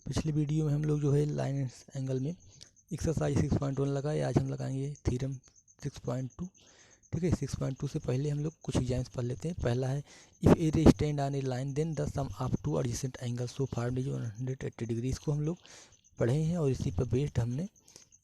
पिछले वीडियो में हम लोग जो है लाइन एंगल में एक्सरसाइज 6.1 लगाए। आज हम लगाएंगे थ्योरम 6.2। ठीक है, 6.2 से पहले हम लोग कुछ एग्जाम्स पढ़ लेते हैं। पहला है if a ray stand on a line then the sum of two adjacent angles so form is 180 degree. इसको हम लोग पढ़े हैं और इसी पर बेस्ड हमने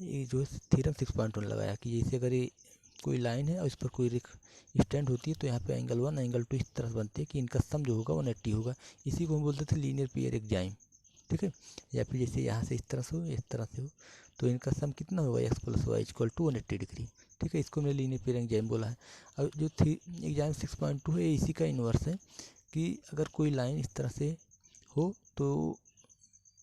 ये जो थ्योरम 6.1 लगाया कि जैसे अगर ये कोई लाइन है और इस पर कोई स्टैंड होती है तो यहाँ पे एंगल 1 एंगल 2 इस तरह से बनते हैं कि इनका सम जो होगा 180 होगा। इसी को हम बोलते थे लीनियर पेयर एग्जाम। ठीक है, या फिर जैसे यहाँ से इस तरह से हो इस तरह से हो तो इनका सम कितना होगा x + y = 180 डिग्री। ठीक है, इसको मैंने लीनियर पेयर एग्जाम बोला है। अब जो एग्जाम 6.2 है इसी का इन्वर्स है कि अगर कोई लाइन इस तरह से हो तो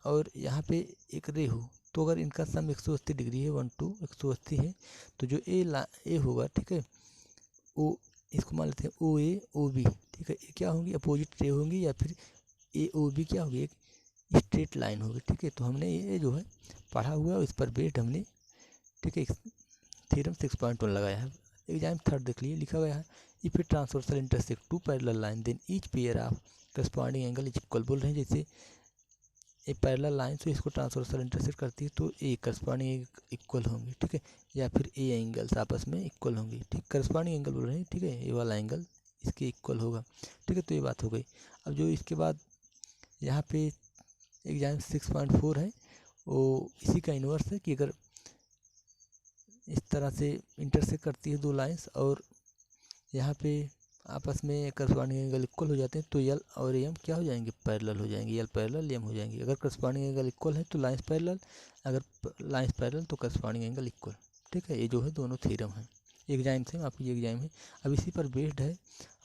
और यहाँ पे एक रे हो तो अगर इनका सम 180 डिग्री है, 1 2 180 है, तो जो ए होगा, ठीक है, ओ इसको मान लेते हैं ओ ए ओ बी। ठीक है, ये क्या होंगी, अपोजिट रे होंगी या फिर ए ओ बी क्या होगी, एक स्ट्रेट लाइन होगी। ठीक है, तो हमने ये जो है पढ़ा हुआ है, इस पर बेस्ड हमने, ठीक है, थ्योरम 6.1 लगाया है। एग्जाम थर्ड देख लिए, लिखा गया है if a transversal intersect two parallel line then each pair of corresponding angle is equal. बोल रहे हैं जैसे ए पैरेलल लाइन से इसको ट्रांसवर्सल इंटरसेक्ट करती है तो ए करस्पॉन्डिंग इक्वल होंगे। ठीक है, या फिर ए एंगल्स आपस में इक्वल होंगी। ठीक, करस्पॉन्डिंग एंगल बोल रहे हैं। ठीक है, ये वाला एंगल इसके इक्वल होगा। ठीक है, तो ये बात हो गई। अब जो इसके बाद यहाँ पे एग्जाम 6.4 है वो इसी का इन्वर्स है कि अगर इस तरह से इंटरसेक्ट करती है दो लाइंस और यहाँ पे आपस में करस्पॉन्डिंग एंगल इक्वल हो जाते हैं तो यल और एम क्या हो जाएंगे, पैरेलल हो जाएंगे। यल पैरेलल एम हो जाएंगे। अगर करस्पॉन्डिंग एंगल इक्वल है तो लाइंस पैरेलल, अगर लाइंस पैरेलल तो करस्पॉन्डिंग एंगल इक्वल। ठीक है, ये जो है दोनों थ्योरम है। एग्जाम से आपकी ये एग्जाम है। अब इसी पर बेस्ड है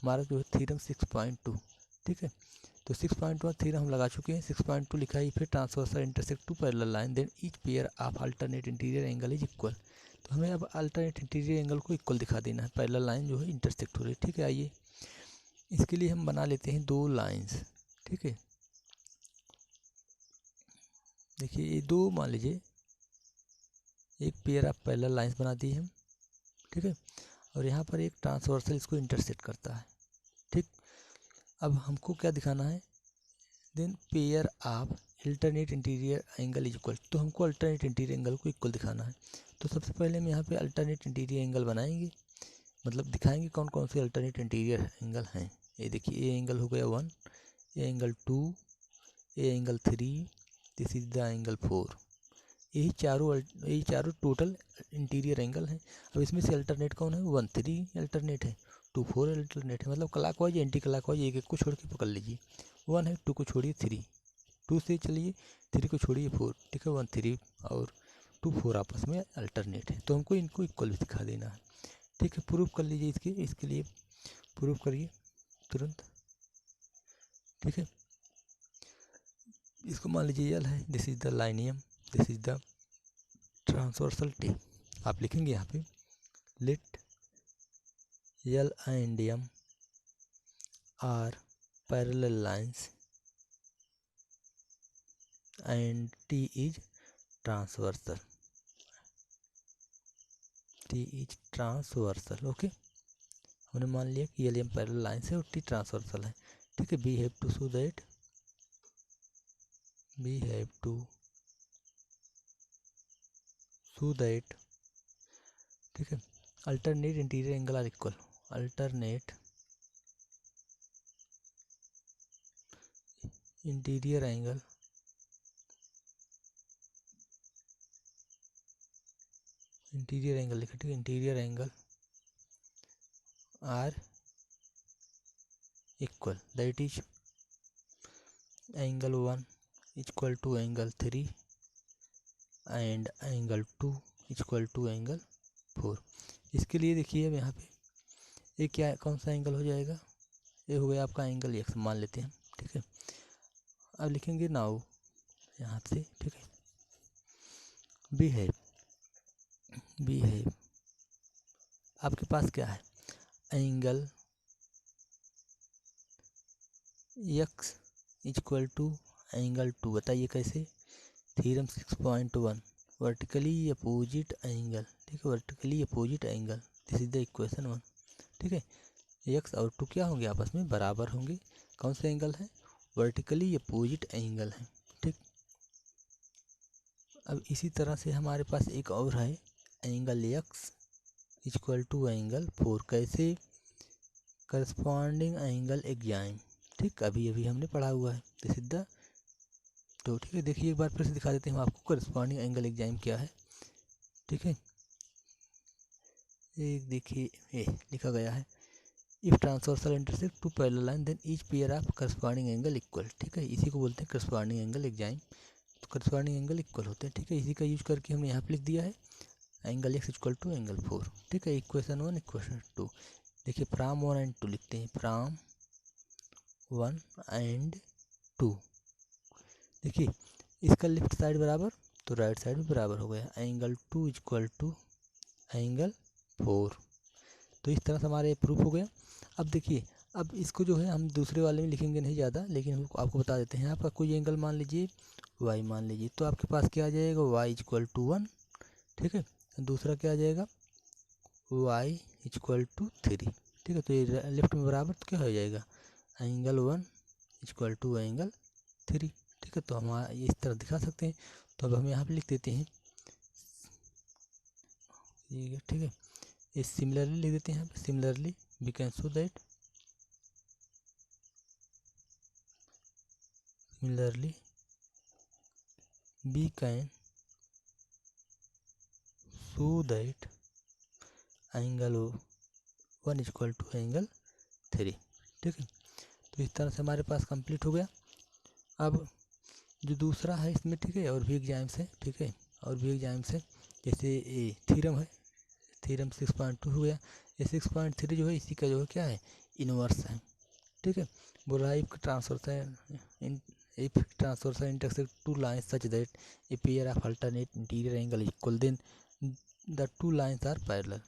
हमारा जो है थ्योरम 6.2। ठीक है, तो 6.1 थ्योरम हम लगा चुके हैं। 6.2 लिखा है फिर transversal intersect two parallel line then each pair of alternate interior angle is equal. तो हमें अब अल्टरनेट इंटीरियर एंगल को इक्वल दिखा देना है। पैरेलल लाइन जो है इंटरसेक्ट हो रही है। ठीक है, आइए इसके लिए हम बना लेते हैं दो लाइंस। ठीक है, देखिए ये दो मान लीजिए एक पेयर ऑफ पैरेलल लाइंस बना दी हम। ठीक है, और यहाँ पर एक ट्रांसवर्सल इसको इंटरसेक्ट करता है। ठीक, अब हमको क्या दिखाना है, then pair of alternate interior angle is equal. तो हमको अल्टरनेट इंटीरियर एंगल को इक्वल दिखाना है। तो सबसे पहले हम यहाँ पे अल्टरनेट इंटीरियर एंगल बनाएंगे, मतलब दिखाएंगे कौन कौन से अल्टरनेट इंटीरियर एंगल हैं। ये देखिए ए एंगल हो गया 1, A angle 2, A angle 3, this is the angle 4। यही चारों टोटल इंटीरियर एंगल हैं। अब इसमें से अल्टरनेट कौन है, 1 3 अल्टरनेट है, 2 4 अल्टरनेट है। मतलब क्लॉकवाइज एंटी क्लॉकवाइज एक एक को छोड़ के पकड़ लीजिए। 1 है, 2 को छोड़िए 3, 2 से चलिए 3 को छोड़िए 4। ठीक है, 1 3 और 2 4 आपस में अल्टरनेट है, तो हमको इनको इक्वल भी दिखा देना है। ठीक है, प्रूफ कर लीजिए इसके लिए प्रूफ करिए तुरंत। ठीक है, इसको मान लीजिए यल है, this is the line M, this is the transversal T. आप लिखेंगे यहाँ पे let L and M are parallel lines and T is transversal. T is transversal. Okay, हमने मान लिया कि यल एम पैरेलल लाइंस है और टी ट्रांसवर्सल है। ठीक है, we have to show that ठीक है, alternate interior angle are equal. Alternate interior angle लिखा। ठीक है, interior angle are equal, that is angle 1 equal to angle 3 and angle 2 equal to angle 4। इसके लिए देखिए अब यहाँ पे ये क्या कौन सा एंगल हो जाएगा, ये हो गया आपका एंगल एक्स मान लेते हैं। ठीक है, अब लिखेंगे नाउ यहाँ से। ठीक है, बी है आपके पास क्या है, angle X equal to angle 2। बताइए कैसे, थ्योरम 6.1 वर्टिकली अपोजिट एंगल। ठीक है, vertically opposite angle, this is the equation 1। ठीक है, एक्स और 2 क्या होंगे, आपस में बराबर होंगे। कौन सा एंगल है, वर्टिकली अपोजिट एंगल है। ठीक, अब इसी तरह से हमारे पास एक और है angle x equal to angle 4। कैसे? करस्पॉन्डिंग एंगल एग्जाम, ठीक, अभी अभी हमने पढ़ा हुआ है दिस इज द। तो ठीक है, देखिए एक बार फिर से दिखा देते हैं हम आपको करस्पॉन्डिंग एंगल एग्जाम क्या है। ठीक है, एक देखिए ये लिखा गया है if transversal intersect two parallel line then each pair of corresponding angle equal. ठीक है, इसी को बोलते हैं करस्पॉन्डिंग एंगल एग्जाम। तो करस्पॉन्डिंग एंगल इक्वल होते हैं। ठीक है, इसी का यूज करके हमने यहाँ पे लिख दिया है angle x equal to angle 4। ठीक है, इक्वेशन 1 इक्वेशन 2। देखिए फ्रॉम 1 एंड 2 लिखते हैं, फ्रॉम 1 एंड 2। देखिए इसका लेफ्ट साइड बराबर तो राइट साइड भी बराबर हो गया, एंगल 2 इक्वल टू एंगल 4। तो इस तरह से हमारे प्रूफ हो गया। अब देखिए, अब इसको जो है हम दूसरे वाले में लिखेंगे नहीं ज़्यादा, लेकिन आपको बता देते हैं। आपका कोई एंगल मान लीजिए y मान लीजिए, तो आपके पास क्या आ जाएगा y इक्वल टू 1। ठीक है, दूसरा क्या आ जाएगा y इक्वल टू 3। ठीक है, तो ये लेफ्ट में बराबर तो क्या हो जाएगा एंगल 1 इक्वल टू एंगल 3। ठीक है, तो हम इस तरह दिखा सकते हैं। तो अब हम यहाँ पे लिख देते हैं, ठीक है, ये सिमिलरली लिख देते हैं। Similarly we can show that, similarly we can show that angle 1 equal to angle 3। ठीक है, तो इस तरह से हमारे पास कंप्लीट हो गया। अब जो दूसरा है इसमें, ठीक है, और भी एग्जाम्स है। ठीक है, और भी एग्जाम्स है, जैसे ये थ्योरम है, थ्योरम 6.2 हो गया। ये 6.3 जो है इसी का जो है क्या है इनवर्स है। ठीक है, बोल रहा है if transversal intersect two lines such that a pair of alternate interior angle equal then the two lines are parallel.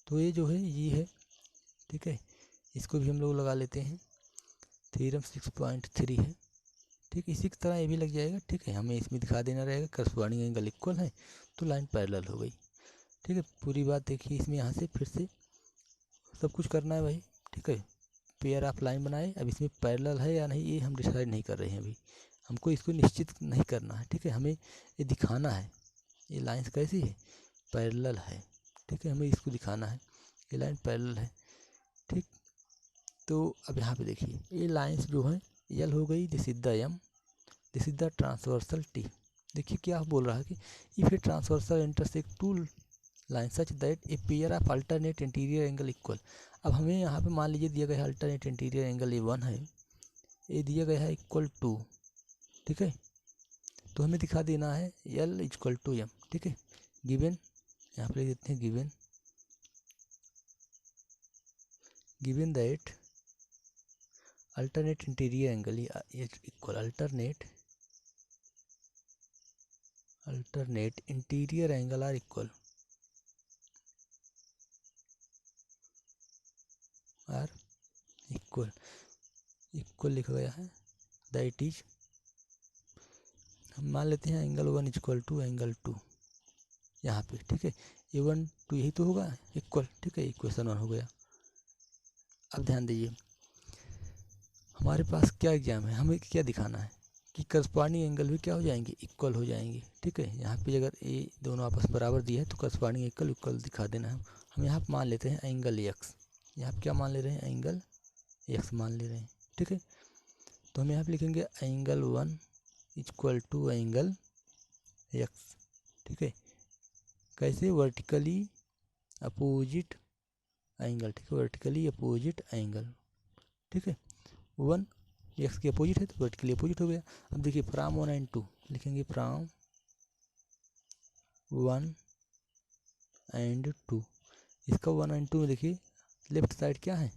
तो ये जो है ये है। ठीक है, इसको भी हम लोग लगा लेते हैं, थ्योरम 6.3 है। ठीक, इसी की तरह ये भी लग जाएगा। ठीक है, हमें इसमें दिखा देना रहेगा करस्पॉन्डिंग एंगल इक्वल है तो लाइन पैरेलल हो गई। ठीक है, पूरी बात देखिए इसमें, यहाँ से फिर से सब कुछ करना है भाई। ठीक है, पेयर ऑफ लाइन बनाए, अब इसमें पैरेलल है या नहीं ये हम डिसाइड नहीं कर रहे हैं अभी, हमको इसको निश्चित नहीं करना है। ठीक है, हमें ये दिखाना है ये लाइन्स कैसी है पैरेलल है। ठीक है, हमें इसको दिखाना है ये लाइन पैरेलल है। ठीक, तो अब यहाँ पे देखिए ये लाइन्स जो हैं यल हो गई, this is the M, this is the transversal T. देखिए क्या बोल रहा है कि if a transversal intersect two line such that a pair of alternate interior angle equal. अब हमें यहाँ पे मान लीजिए दिया गया है अल्टरनेट इंटीरियर एंगल ये 1 है, ये दिया गया है इक्वल टू। ठीक है, तो हमें दिखा देना है एल इक्वल टू एम। ठीक है, गिवन यहाँ पे लिख देते हैं given that alternate interior angle equal alternate interior angle are equal equal लिखा गया है दैट इज, हम मान लेते हैं एंगल 1 इक्वल टू एंगल 2 यहाँ पे। ठीक है, ये 1 2 यही तो होगा इक्वल। ठीक है, इक्वेशन 1 हो गया। अब ध्यान दीजिए हमारे पास क्या एग्जाम है, हमें क्या दिखाना है कि करस्पॉन्डिंग एंगल भी क्या हो जाएंगे इक्वल हो जाएंगे। ठीक है, यहाँ पे अगर ये दोनों आपस में बराबर दिया है तो करस्पॉन्डिंग इक्वल दिखा देना है। हम यहाँ पर मान लेते हैं एंगल एक्स, यहाँ पर क्या मान ले रहे हैं एंगल एक्स मान ले रहे हैं। ठीक है, तो हम यहाँ पे लिखेंगे angle 1 equal to angle X. ठीक है, कैसे वर्टिकली अपोजिट एंगल। ठीक है, वर्टिकली अपोजिट एंगल। ठीक है, 1 एक्स के अपोजिट है तो वर्टिकली अपोजिट हो गया। अब देखिए फ्रॉम 1 एंड 2 लिखेंगे, फ्रॉम 1 एंड 2। इसका 1 एंड 2 में देखिए लेफ्ट साइड क्या है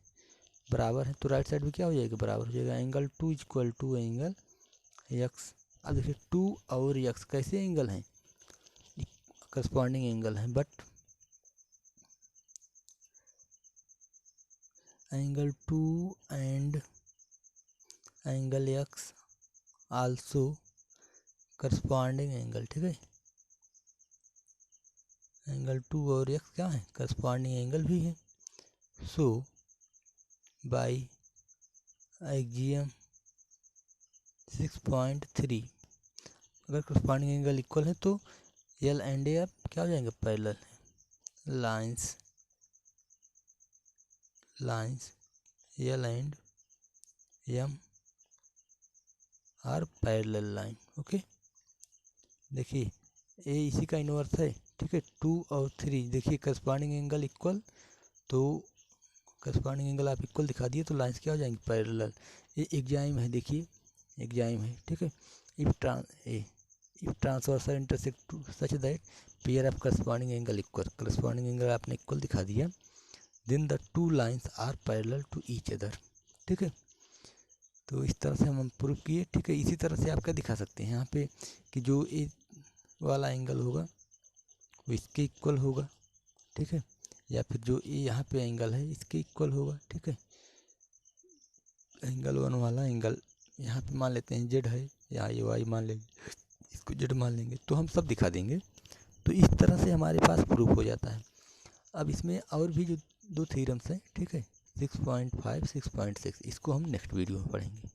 बराबर है, तो राइट साइड भी क्या हो जाएगा बराबर हो जाएगा, angle 2 equal to angle X. अब देखिए 2 और एक्स कैसे एंगल हैं करस्पॉन्डिंग एंगल हैं, but angle 2 and angle X also corresponding angle. ठीक है, एंगल 2 और एक्स क्या है करस्पॉन्डिंग एंगल भी है। सो बाई एक्सियम 6.3 अगर करस्पॉन्डिंग एंगल इक्वल है तो यल एंड ए आप क्या हो जाएंगे, पैरेलल है। Lines L and M are parallel line. Okay, देखिए ए इसी का इनवर्स है, ठीक है। 2 और 3 देखिए करस्पॉन्डिंग एंगल इक्वल, तो करस्पॉन्डिंग एंगल आप इक्वल दिखा दिए तो लाइंस क्या हो जाएंगी, पैरेलल। ये एग्जाइम है, देखिए एग्जाइम है, ठीक है। If transversal intersect two such that pair of corresponding angle equal, corresponding angle आपने इक्वल दिखा दिया, then the two lines are parallel to each other, ठीक है। तो इस तरह से हम प्रूव किए, ठीक है। इसी तरह से आप क्या दिखा सकते हैं यहाँ पे कि जो ए वाला एंगल होगा वो इसके इक्वल होगा, ठीक है, या फिर जो ए यहाँ पे एंगल है इसके इक्वल होगा, ठीक है। एंगल 1 वाला एंगल यहाँ पे मान लेते हैं जेड है, या ये वाई मान लेंगे, इसको जेड मान लेंगे, तो हम सब दिखा देंगे। तो इस तरह से हमारे पास प्रूफ हो जाता है। अब इसमें और भी जो 2 थ्योरम्स हैं, ठीक है, 6.5 6.6, इसको हम नेक्स्ट वीडियो में पढ़ेंगे।